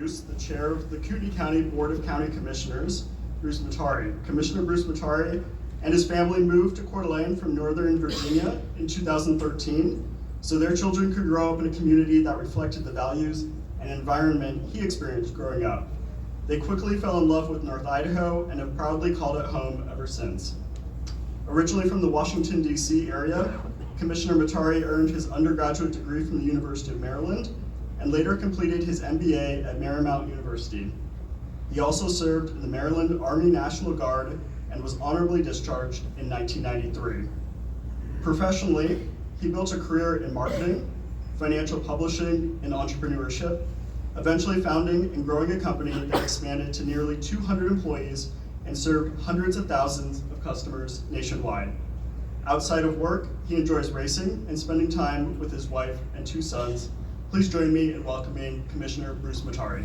The chair of the Kootenai County Board of County Commissioners, Bruce Mattare. Commissioner Bruce Mattare and his family moved to Coeur d'Alene from Northern Virginia in 2013, so their children could grow up in a community that reflected the values and environment he experienced growing up. They quickly fell in love with North Idaho and have proudly called it home ever since. Originally from the Washington, D.C. area, Commissioner Mattare earned his undergraduate degree from the University of Maryland and later completed his MBA at Marymount University. He also served in the Maryland Army National Guard and was honorably discharged in 1993. Professionally, he built a career in marketing, financial publishing, and entrepreneurship, eventually founding and growing a company that expanded to nearly 200 employees and served hundreds of thousands of customers nationwide. Outside of work, he enjoys racing and spending time with his wife and 2 sons. Please join me in welcoming Commissioner Bruce Mattare.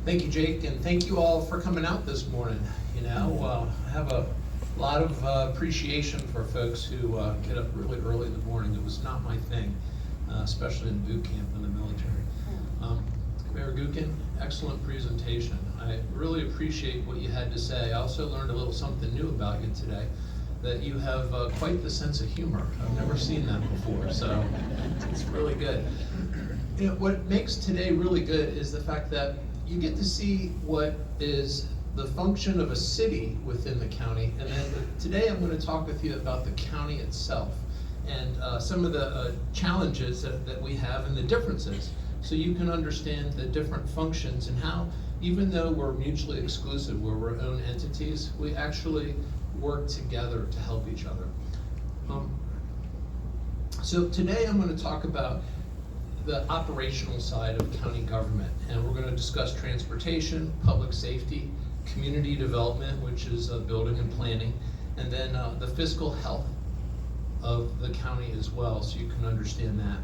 Thank you, Jake, and thank you all for coming out this morning. I have a lot of appreciation for folks who get up really early in the morning. It was not my thing, especially in boot camp in the military. Mayor Gookin, excellent presentation. I really appreciate what you had to say. I also learned a little something new about you today, that you have quite the sense of humor. I've never seen that before, so it's really good. What makes today really good is the fact that you get to see what is the function of a city within the county, and then today I'm going to talk with you about the county itself and some of the challenges that we have and the differences, so you can understand the different functions and how, even though we're mutually exclusive, we're our own entities, we actually work together to help each other. So today I'm going to talk about the operational side of county government, and we're going to discuss transportation, public safety, community development, which is building and planning, and then the fiscal health of the county as well, so you can understand that.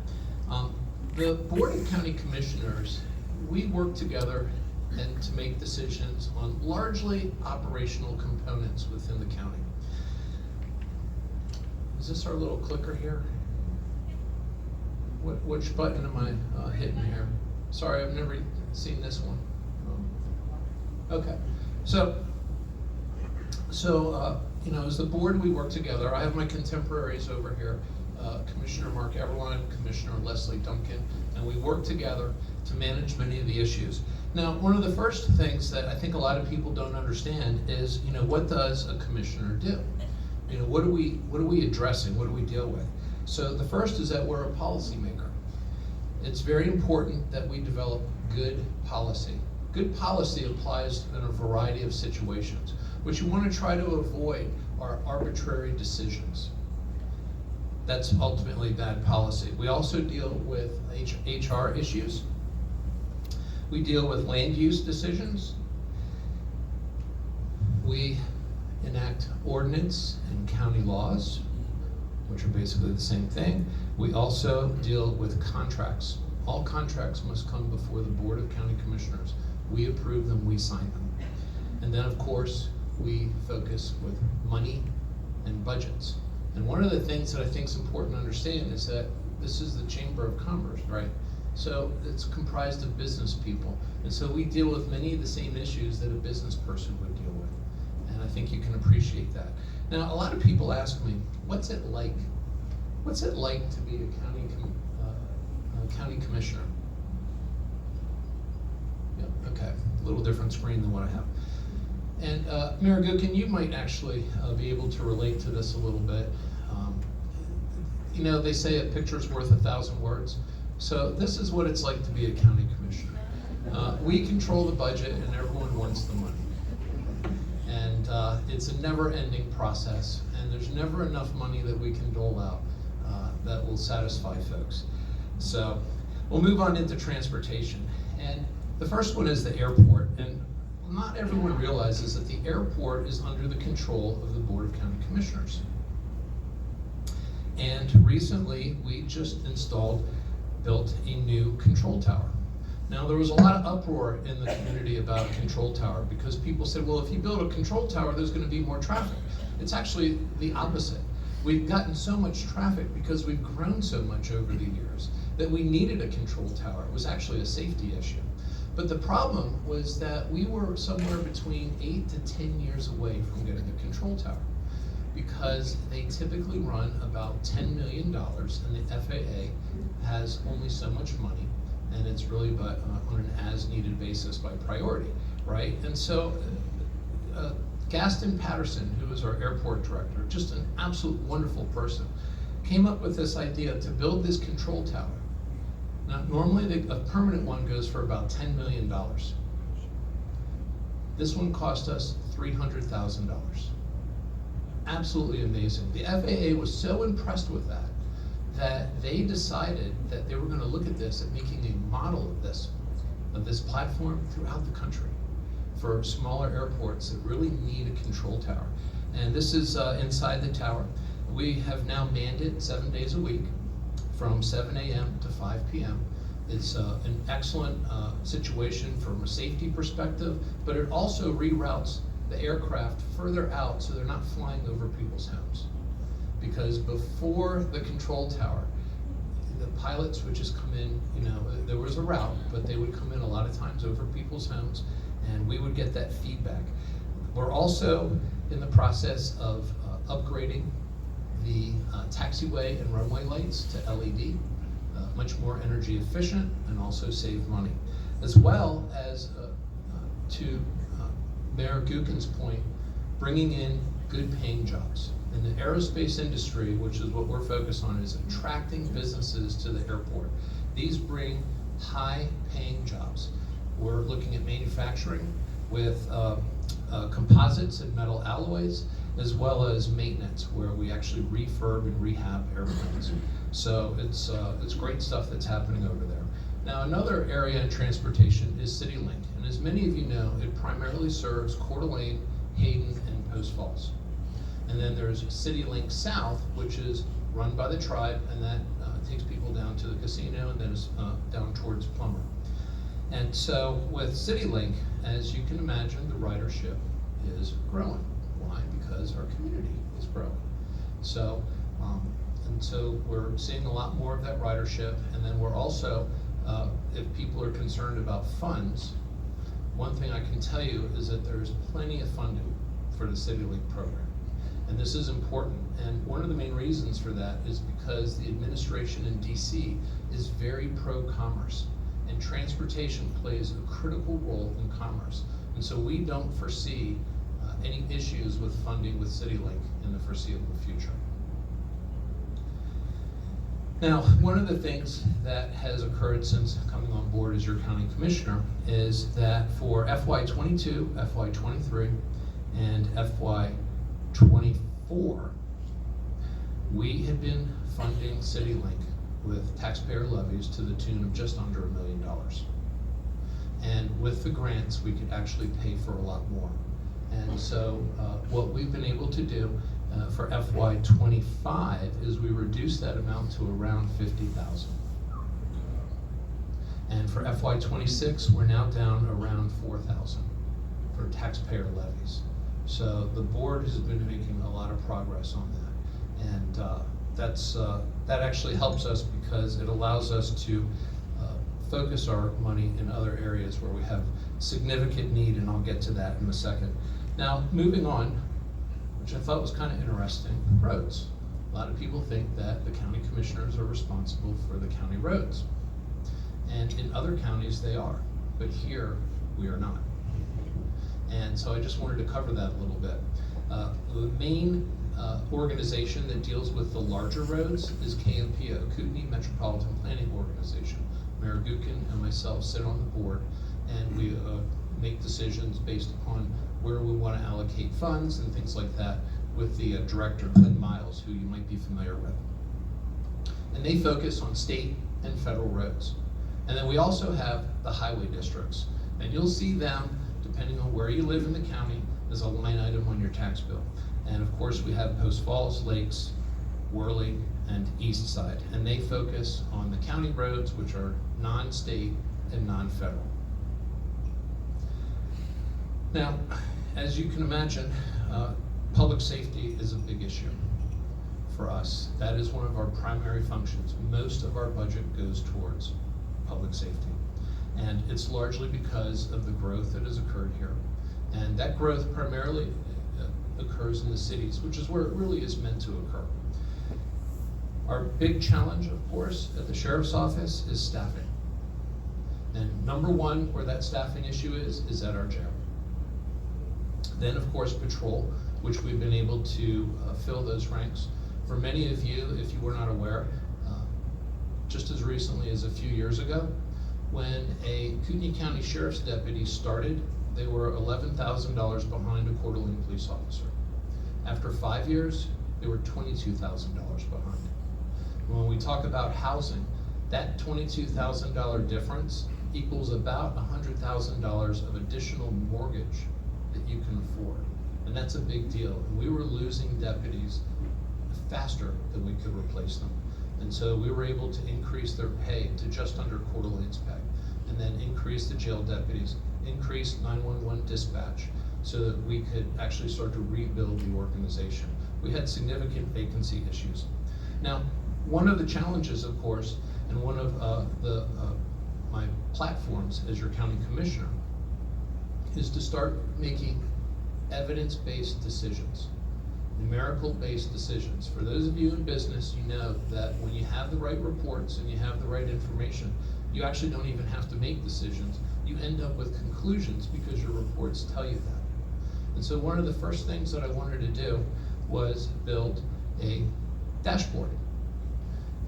The Board of County Commissioners, we work together and to make decisions on largely operational components within the county. Is this our little clicker here? Which button am I hitting here? Sorry, I've never seen this one. Okay, so as the board, we work together. I have my contemporaries over here, Commissioner Mark Everline, Commissioner Leslie Duncan, and we work together to manage many of the issues. Now, one of the first things that I think a lot of people don't understand is, what does a commissioner do? What are we addressing? What do we deal with? So the first is that we're a policymaker. It's very important that we develop good policy. Good policy applies in a variety of situations. What you want to try to avoid are arbitrary decisions. That's ultimately bad policy. We also deal with HR issues. We deal with land use decisions. We enact ordinance and county laws, which are basically the same thing. We also deal with contracts. All contracts must come before the Board of County Commissioners. We approve them, we sign them. And then, of course, we focus with money and budgets. And one of the things that I think is important to understand is that this is the Chamber of Commerce, right? So it's comprised of business people. And so we deal with many of the same issues that a business person would deal with. And I think you can appreciate that. Now, a lot of people ask me, what's it like? What's it like to be a county commissioner? Yeah, okay, a little different screen than what I have. And Mayor Gookin, you might actually be able to relate to this a little bit. They say a picture's worth 1,000 words. So this is what it's like to be a county commissioner. We control the budget and everyone wants the money. And it's a never-ending process, and there's never enough money that we can dole out that will satisfy folks. So we'll move on into transportation. And the first one is the airport. And not everyone realizes that the airport is under the control of the Board of County Commissioners. And recently, we just built a new control tower. Now, there was a lot of uproar in the community about a control tower because people said, well, if you build a control tower, there's going to be more traffic. It's actually the opposite. We've gotten so much traffic because we've grown so much over the years that we needed a control tower. It was actually a safety issue. But the problem was that we were somewhere between 8 to 10 years away from getting a control tower, because they typically run about $10 million, and the FAA has only so much money, and it's really on an as-needed basis by priority, right? And so Gaston Patterson, who was our airport director, just an absolute wonderful person, came up with this idea to build this control tower. Now, normally a permanent one goes for about $10 million. This one cost us $300,000. Absolutely amazing. The FAA was so impressed with that they decided that they were going to look at this and making a model of this platform throughout the country for smaller airports that really need a control tower. And this is inside the tower. We have now manned it 7 days a week from 7 a.m. to 5 p.m. It's an excellent situation from a safety perspective, but it also reroutes the aircraft further out so they're not flying over people's homes. Because before the control tower, the pilots would just come in, there was a route, but they would come in a lot of times over people's homes, and we would get that feedback. We're also in the process of upgrading the taxiway and runway lights to LED, much more energy efficient and also save money. As well as to Mayor Gookin's point, bringing in good paying jobs. In the aerospace industry, which is what we're focused on, is attracting businesses to the airport. These bring high paying jobs. We're looking at manufacturing with composites and metal alloys, as well as maintenance, where we actually refurb and rehab airplanes. So it's great stuff that's happening over there. Now, another area in transportation is CityLink, and as many of you know, it primarily serves Coeur d'Alene, Hayden, and Post Falls. And then there's CityLink South, which is run by the tribe, and that takes people down to the casino and then down towards Plummer. And so with CityLink, as you can imagine, the ridership is growing. Why? Because our community is growing. So, so we're seeing a lot more of that ridership, and then we're also, if people are concerned about funds, one thing I can tell you is that there's plenty of funding for the CityLink program. And this is important, and one of the main reasons for that is because the administration in DC is very pro-commerce, and transportation plays a critical role in commerce. And so we don't foresee any issues with funding with CityLink in the foreseeable future. Now, one of the things that has occurred since coming on board as your county commissioner is that for FY22, FY23, and FY24, we have been funding CityLink with taxpayer levies to the tune of just under $1 million. And with the grants, we could actually pay for a lot more. And so what we've been able to do for FY25 is we reduced that amount to around $50,000. And for FY26, we're now down around $4,000 for taxpayer levies. So the board has been making a lot of progress on that. And that actually helps us because it allows us to focus our money in other areas where we have significant need, and I'll get to that in a second. Now, moving on, which I thought was kind of interesting, roads. A lot of people think that the county commissioners are responsible for the county roads. And in other counties they are, but here we are not. And so I just wanted to cover that a little bit. The main organization that deals with the larger roads is KMPO, Kootenai Metropolitan Planning Organization. Mayor Gookin and myself sit on the board, and we make decisions based upon where we want to allocate funds and things like that with the director, Glenn Miles, who you might be familiar with. And they focus on state and federal roads. And then we also have the highway districts. And you'll see them, depending on where you live in the county, as a line item on your tax bill. And of course, we have Post Falls, Lakes, Worley, and East Side. And they focus on the county roads, which are non-state and non-federal. Now, as you can imagine, public safety is a big issue. for us. That is one of our primary functions. Most of our budget goes towards public safety. And it's largely because of the growth that has occurred here. And that growth primarily occurs in the cities, which is where it really is meant to occur. Our big challenge, of course, at the Sheriff's Office is staffing. And number one, where that staffing issue is at our jail. Then, of course, patrol, which we've been able to fill those ranks. For many of you, if you were not aware, just as recently as a few years ago, when a Kootenai County Sheriff's deputy started, they were $11,000 behind a Coeur d'Alene police officer. After 5 years, they were $22,000 behind. When we talk about housing, that $22,000 difference equals about $100,000 of additional mortgage that you can afford. And that's a big deal. And we were losing deputies faster than we could replace them. And so we were able to increase their pay to just under Coeur d'Alene's pay, and then increase the jail deputies, increase 911 dispatch, so that we could actually start to rebuild the organization. We had significant vacancy issues. Now, one of the challenges, of course, and one of my platforms as your county commissioner is to start making evidence-based decisions, numerical-based decisions. For those of you in business, you know that when you have the right reports and you have the right information, you actually don't even have to make decisions. You end up with conclusions because your reports tell you that. And so one of the first things that I wanted to do was build a dashboard.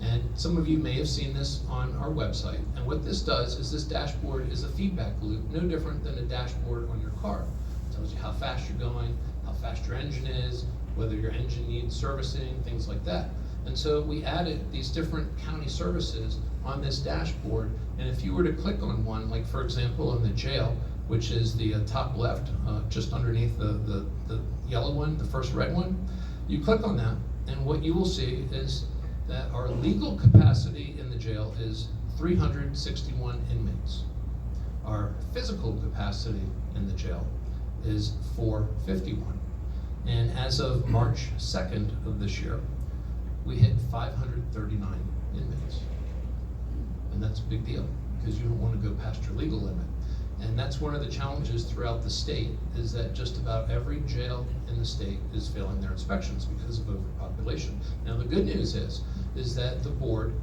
And some of you may have seen this on our website. And what this does is this dashboard is a feedback loop, no different than a dashboard on your car. It tells you how fast you're going, how fast your engine is, whether your engine needs servicing, things like that. And so we added these different county services on this dashboard. And if you were to click on one, like for example in the jail, which is the top left, just underneath the yellow one, the first red one, you click on that, and what you will see is that our legal capacity in the jail is 361 inmates. Our physical capacity in the jail is 451. And as of March 2nd of this year, we hit 539 inmates. And that's a big deal because you don't want to go past your legal limit. And that's one of the challenges throughout the state, is that just about every jail in the state is failing their inspections because of overpopulation. Now the good news is that the board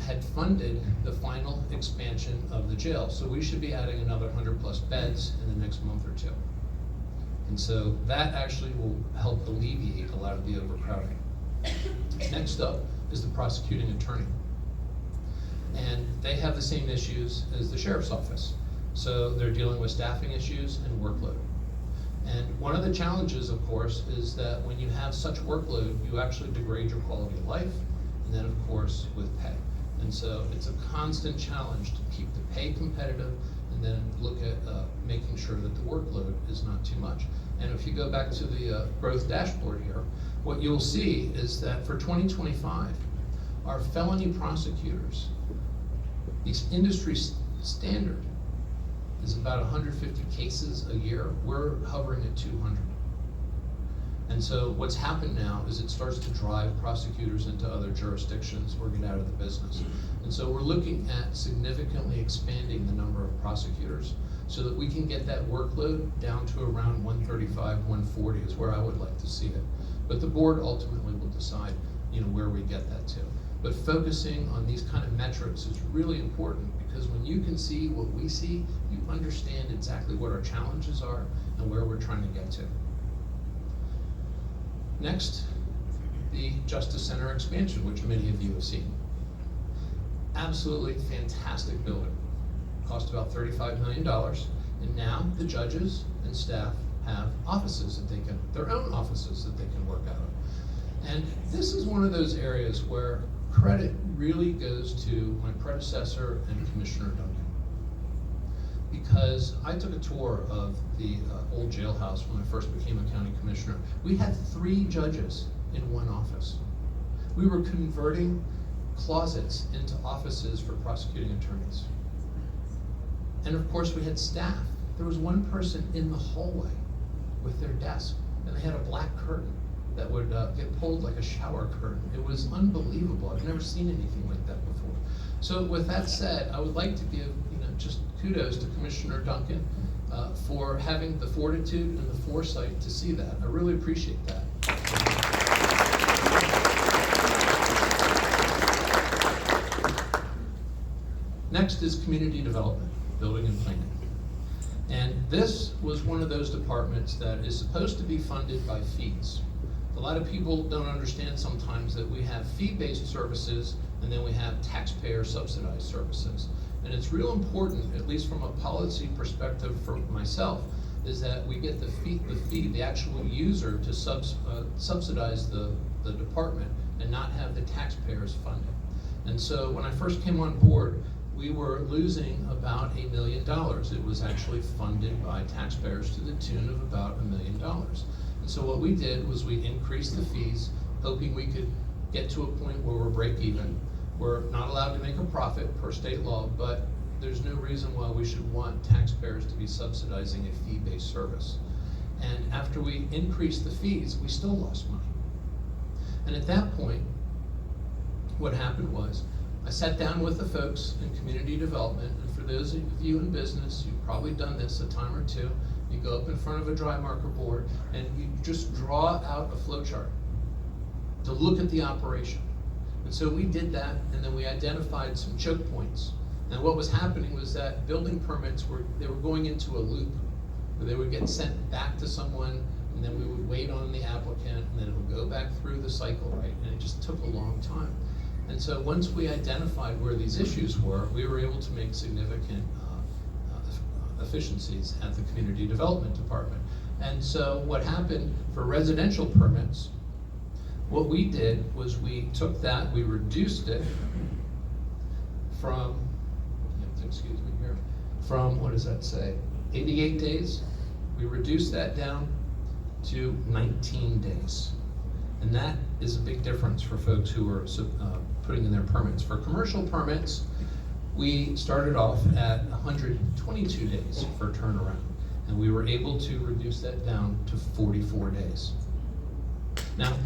had funded the final expansion of the jail. So we should be adding another 100+ beds in the next month or two. And so that actually will help alleviate a lot of the overcrowding. Next up is the prosecuting attorney. And they have the same issues as the sheriff's office. So they're dealing with staffing issues and workload. And one of the challenges, of course, is that when you have such workload, you actually degrade your quality of life, and then of course with pay. And so it's a constant challenge to keep the pay competitive and then look at making sure that the workload is not too much. And if you go back to the growth dashboard here, what you'll see is that for 2025, our felony prosecutors, the industry standard is about 150 cases a year. We're hovering at 200. And so what's happened now is it starts to drive prosecutors into other jurisdictions or get out of the business. And so we're looking at significantly expanding the number of prosecutors so that we can get that workload down to around 135, 140 is where I would like to see it. But the board ultimately will decide, where we get that to. But focusing on these kind of metrics is really important, because when you can see what we see, you understand exactly what our challenges are and where we're trying to get to. Next, the Justice Center expansion, which many of you have seen. Absolutely fantastic building. Cost about $35 million, and now the judges and staff have offices that their own offices that they can work out of. And this is one of those areas where credit really goes to my predecessor and Commissioner Duncan. Because I took a tour of the old jailhouse when I first became a county commissioner. We had 3 judges in one office. We were converting closets into offices for prosecuting attorneys. And of course we had staff. There was one person in the hallway with their desk, and they had a black curtain. that would get pulled like a shower curtain. It was unbelievable. I've never seen anything like that before. So with that said, I would like to give just kudos to Commissioner Duncan for having the fortitude and the foresight to see that. I really appreciate that. Next is community development, building and planning. And this was one of those departments that is supposed to be funded by fees. A lot of people don't understand sometimes that we have fee-based services and then we have taxpayer subsidized services. And it's real important, at least from a policy perspective for myself, is that we get the fee, the actual user to subsidize the department and not have the taxpayers fund it. And so when I first came on board, we were losing about $1 million. It was actually funded by taxpayers to the tune of about $1 million. And so what we did was we increased the fees, hoping we could get to a point where we're break even. We're not allowed to make a profit per state law, but there's no reason why we should want taxpayers to be subsidizing a fee-based service. And after we increased the fees, we still lost money. And at that point, what happened was, I sat down with the folks in community development, and for those of you in business, you've probably done this a time or two. You go up in front of a dry marker board and you just draw out a flow chart to look at the operation. And so we did that, and then we identified some choke points. And what was happening was that building permits were going into a loop where they would get sent back to someone, and then we would wait on the applicant, and then it would go back through the cycle, right? And it just took a long time. And so once we identified where these issues were, we were able to make significant efficiencies at the community development department. And so what happened for residential permits, what we did was we took that, we reduced it from, excuse me here, from, what does that say, 88 days? We reduced that down to 19 days. And that is a big difference for folks who are putting in their permits. For commercial permits, we started off at 122 days for turnaround, and we were able to reduce that down to 44 days. Now,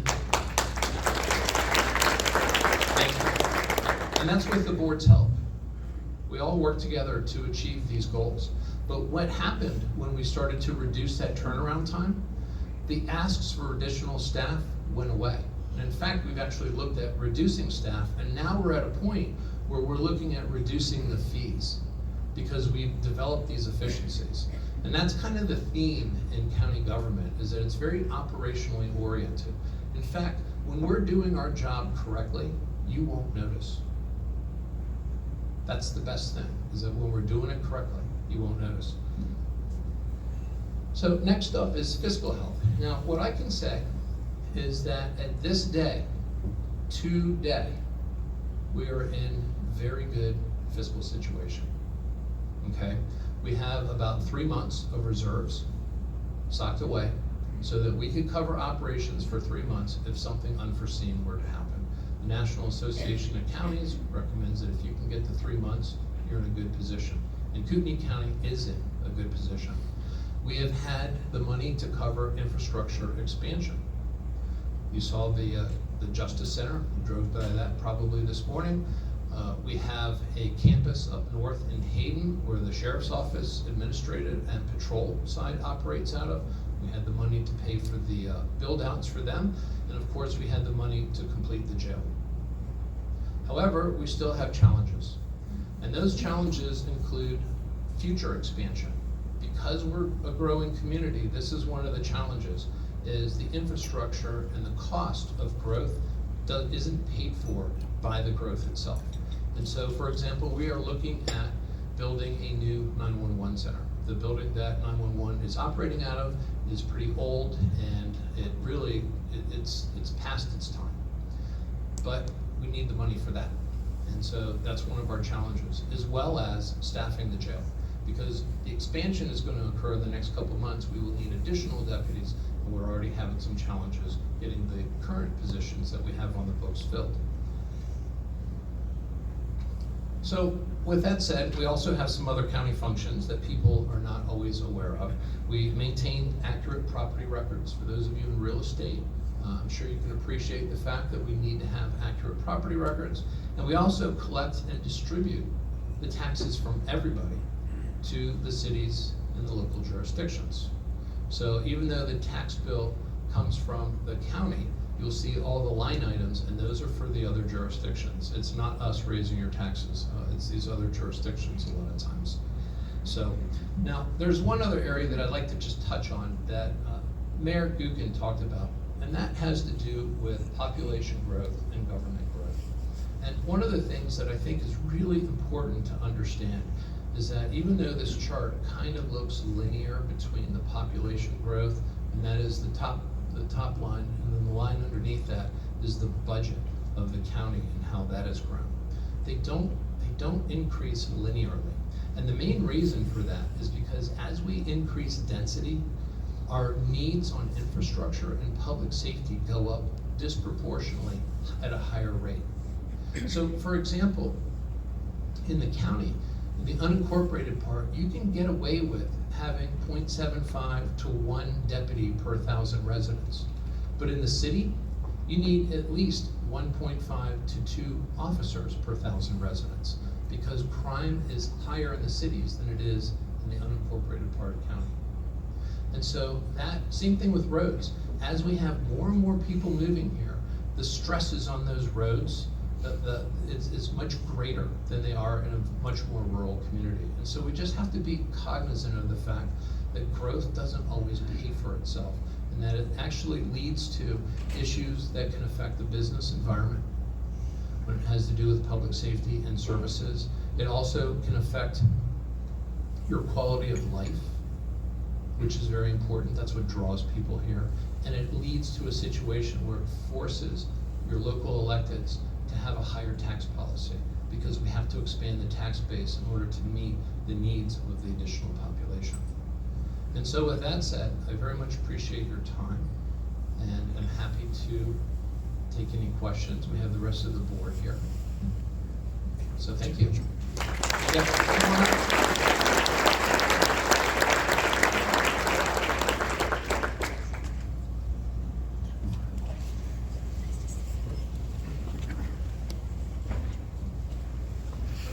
and that's with the board's help. We all work together to achieve these goals. But what happened when we started to reduce that turnaround time, the asks for additional staff went away. And in fact, we've actually looked at reducing staff, and now we're at a point where we're looking at reducing the fees because we've developed these efficiencies. And that's kind of the theme in county government, is that it's very operationally oriented. In fact, when we're doing our job correctly, you won't notice. That's the best thing, is that when we're doing it correctly, you won't notice. So next up is fiscal health. Now, what I can say is that at this day, today, we are in very good fiscal situation, okay? We have about 3 months of reserves socked away so that we could cover operations for 3 months if something unforeseen were to happen. The National Association of Counties recommends that if you can get to 3 months, you're in a good position. And Kootenai County is in a good position. We have had the money to cover infrastructure expansion. You saw the Justice Center, you drove by that probably this morning. We have a campus up north in Hayden where the Sheriff's Office administrative and patrol side operates out of. We had the money to pay for the build outs for them. And of course we had the money to complete the jail. However, we still have challenges. And those challenges include future expansion. Because we're a growing community, this is one of the challenges, is the infrastructure and the cost of growth isn't paid for by the growth itself. And so, for example, we are looking at building a new 911 center. The building that 911 is operating out of is pretty old, and it's past its time. But we need the money for that. And so that's one of our challenges, as well as staffing the jail. Because the expansion is going to occur in the next couple months, we will need additional deputies, and we're already having some challenges getting the current positions that we have on the books filled. So with that said, we also have some other county functions that people are not always aware of. We maintain accurate property records. For those of you in real estate, I'm sure you can appreciate the fact that we need to have accurate property records, and we also collect and distribute the taxes from everybody to the cities and the local jurisdictions. So even though the tax bill comes from the county, you'll see all the line items, and those are for the other jurisdictions. It's not us raising your taxes, it's these other jurisdictions a lot of times. So now there's one other area that I'd like to just touch on that Mayor Gookin talked about, and that has to do with population growth and government growth. And one of the things that I think is really important to understand is that even though this chart kind of looks linear between the population growth, and that is the top line, and then the line underneath that is the budget of the county and how that has grown. They don't increase linearly. And the main reason for that is because as we increase density, our needs on infrastructure and public safety go up disproportionately at a higher rate. So for example, in the county, in the unincorporated part, you can get away with having 0.75 to 1 deputy per 1,000 residents. But in the city, you need at least 1.5 to 2 officers per 1,000 residents, because crime is higher in the cities than it is in the unincorporated part of county. And so that same thing with roads. As we have more and more people moving here, the stresses on those roads is much greater than they are in a much more rural community. And so we just have to be cognizant of the fact that growth doesn't always pay for itself, and that it actually leads to issues that can affect the business environment when it has to do with public safety and services. It also can affect your quality of life, which is very important. That's what draws people here. And it leads to a situation where it forces your local electeds to have a higher tax policy, because we have to expand the tax base in order to meet the needs of the additional population. And so with that said, I very much appreciate your time, and I'm happy to take any questions. We have the rest of the board here. So thank you.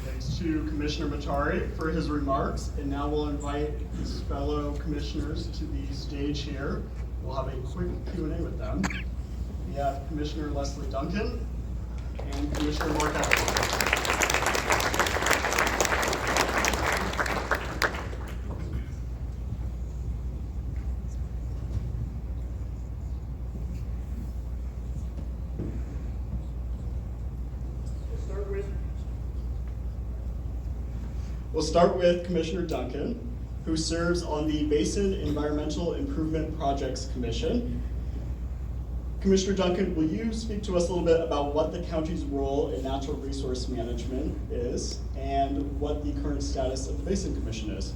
Thanks to Commissioner Mattare for his remarks, and now we'll invite his fellow commissioners to the stage here. We'll have a quick Q&A with them. We have Commissioner Leslie Duncan and Commissioner Mark Eckert. We'll start with Commissioner Duncan, who serves on the Basin Environmental Improvement Projects Commission. Commissioner Duncan, will you speak to us a little bit about what the county's role in natural resource management is and what the current status of the Basin Commission is?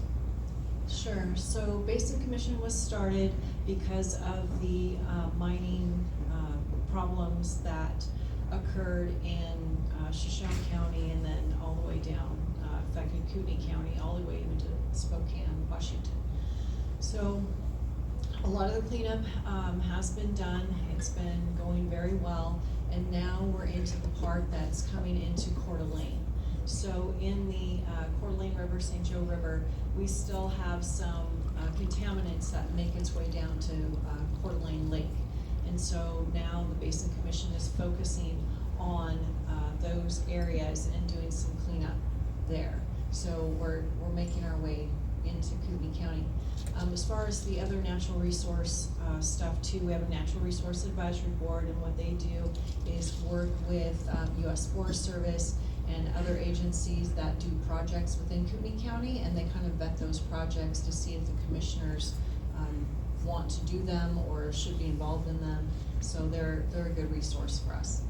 Sure. So Basin Commission was started because of the mining problems that occurred in Shoshone County and then all the way down, affected Kootenai County, all the way into Spokane, Washington. So a lot of the cleanup has been done. It's been going very well, and now we're into the part that's coming into Coeur d'Alene. So in the Coeur d'Alene River, St. Joe River, we still have some contaminants that make its way down to Coeur d'Alene Lake. And so now the Basin Commission is focusing on those areas and doing some cleanup there. So we're making our way into Kootenai County. As far as the other natural resource stuff too, we have a Natural Resource Advisory Board, and what they do is work with U.S. Forest Service and other agencies that do projects within Kootenai County, and they kind of vet those projects to see if the commissioners want to do them or should be involved in them. So they're a good resource for us.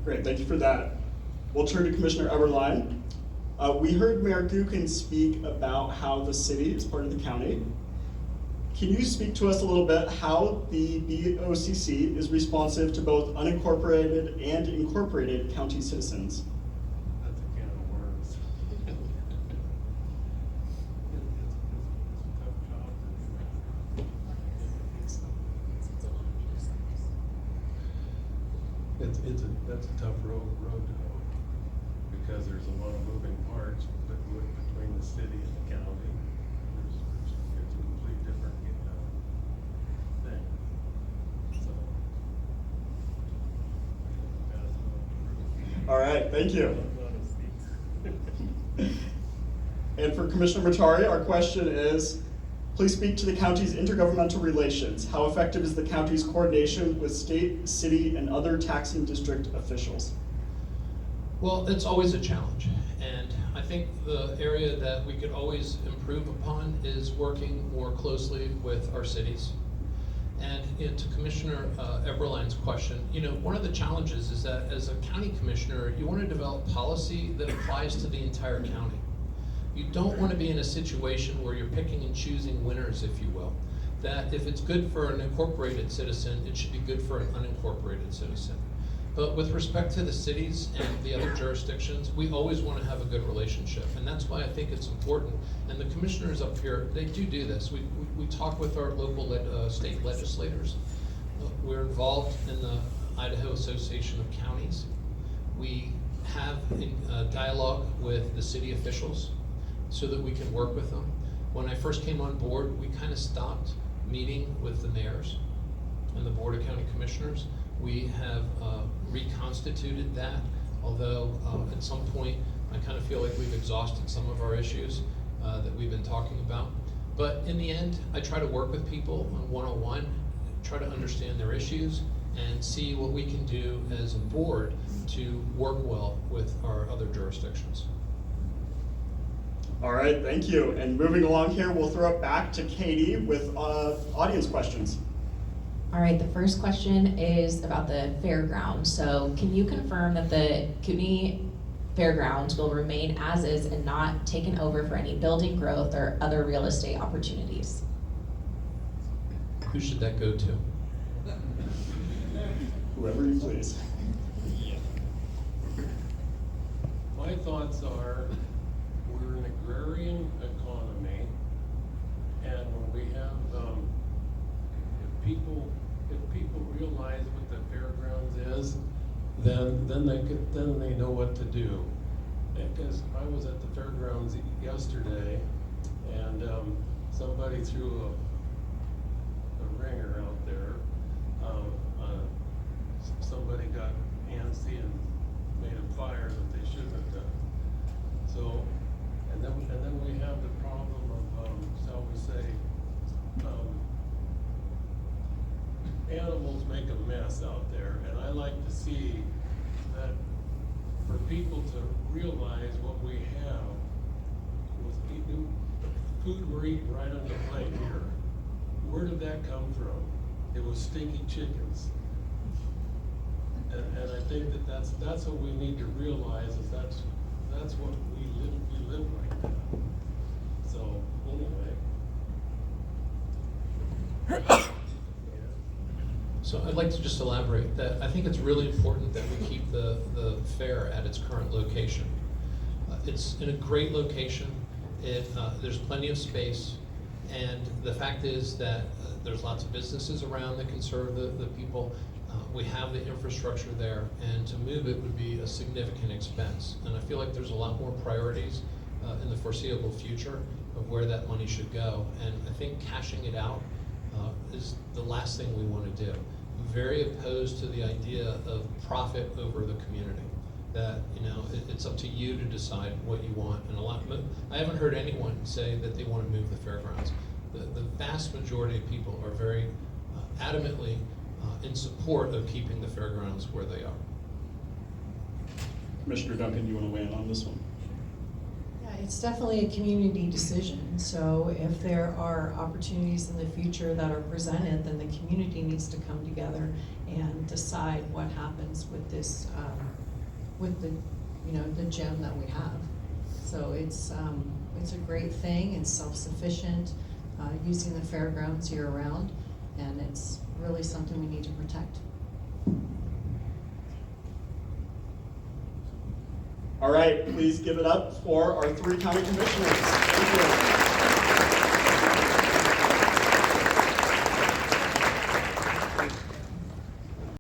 Great, thank you for that. We'll turn to Commissioner Eberlein. We heard Mayor Gookin speak about how the city is part of the county. Can you speak to us a little bit how the BOCC is responsive to both unincorporated and incorporated county citizens? That's a can of worms. It's a tough job. That's a tough road to hoe, because there's a lot of moving parts between the city and the county. It's a complete different thing. So. pass it on. All right, thank you. I'm not a speaker. And for Commissioner Mattare, our question is, please speak to the county's intergovernmental relations. How effective is the county's coordination with state, city, and other taxing district officials? Well, it's always a challenge, and I think the area that we could always improve upon is working more closely with our cities. And to Commissioner Eberlein's question, one of the challenges is that as a county commissioner, you want to develop policy that applies to the entire county. You don't want to be in a situation where you're picking and choosing winners, if you will. That if it's good for an incorporated citizen, it should be good for an unincorporated citizen. But with respect to the cities and the other jurisdictions, we always want to have a good relationship. And that's why I think it's important. And the commissioners up here, they do this. We talk with our local state legislators. We're involved in the Idaho Association of Counties. We have a dialogue with the city officials so that we can work with them. When I first came on board, we kind of stopped meeting with the mayors and the Board of County Commissioners. We have reconstituted that, although at some point I kind of feel like we've exhausted some of our issues that we've been talking about. But in the end, I try to work with people on one-on-one, try to understand their issues, and see what we can do as a board to work well with our other jurisdictions. All right, thank you. And moving along here, we'll throw it back to Katie with audience questions. All right, the first question is about the fairgrounds. So can you confirm that the Kootenai Fairgrounds will remain as is and not taken over for any building growth or other real estate opportunities? Who should that go to? Whoever you please. My thoughts are, we're an agrarian economy, and when we have, if people realize what the fairgrounds is, then they know what to do. Because I was at the fairgrounds yesterday, and somebody threw a ringer out there. Somebody got antsy and made a fire that they shouldn't have done. So, and then we have the problem of, shall we say, animals make a mess out there, and I like to see that for people to realize what we have with food we're eating right on the plate here. Where did that come from? It was stinky chickens. And I think that's what we need to realize, is that's what we live like that. So anyway. So I'd like to just elaborate that I think it's really important that we keep the fair at its current location. It's in a great location. There's plenty of space, and the fact is that there's lots of businesses around that can serve the people. We have the infrastructure there, and to move it would be a significant expense. And I feel like there's a lot more priorities in the foreseeable future of where that money should go. And I think cashing it out is the last thing we want to do. I'm very opposed to the idea of profit over the community. That, it's up to you to decide what you want. And I haven't heard anyone say that they want to move the fairgrounds. The vast majority of people are very adamantly in support of keeping the fairgrounds where they are. Commissioner Duncan, you want to weigh in on this one? Yeah, it's definitely a community decision. So if there are opportunities in the future that are presented, then the community needs to come together and decide what happens with this, with the gem that we have. So it's a great thing. It's self-sufficient, using the fairgrounds year-round, and it's really something we need to protect. All right, please give it up for our 3 county commissioners. Thank you.